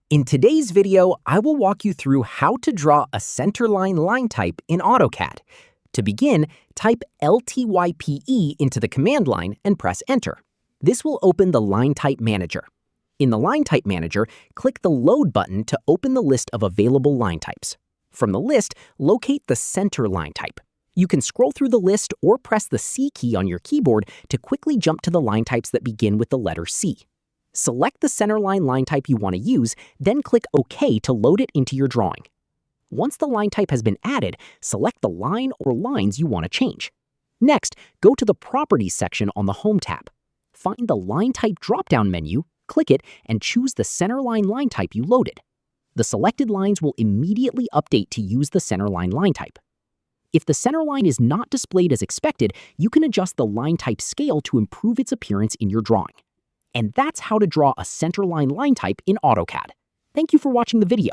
In today's video, I will walk you through how to draw a centerline line type in AutoCAD. To begin, type LTYPE into the command line and press Enter. This will open the Linetype Manager. In the Linetype Manager, click the Load button to open the list of available line types. From the list, locate the center line type. You can scroll through the list or press the C key on your keyboard to quickly jump to the line types that begin with the letter C. Select the centerline line type you want to use, then click OK to load it into your drawing. Once the line type has been added, select the line or lines you want to change. Next, go to the Properties section on the Home tab. Find the Line Type drop-down menu, click it, and choose the centerline line type you loaded. The selected lines will immediately update to use the centerline line type. If the centerline is not displayed as expected, you can adjust the line type scale to improve its appearance in your drawing. And that's how to draw a centerline line type in AutoCAD. Thank you for watching the video.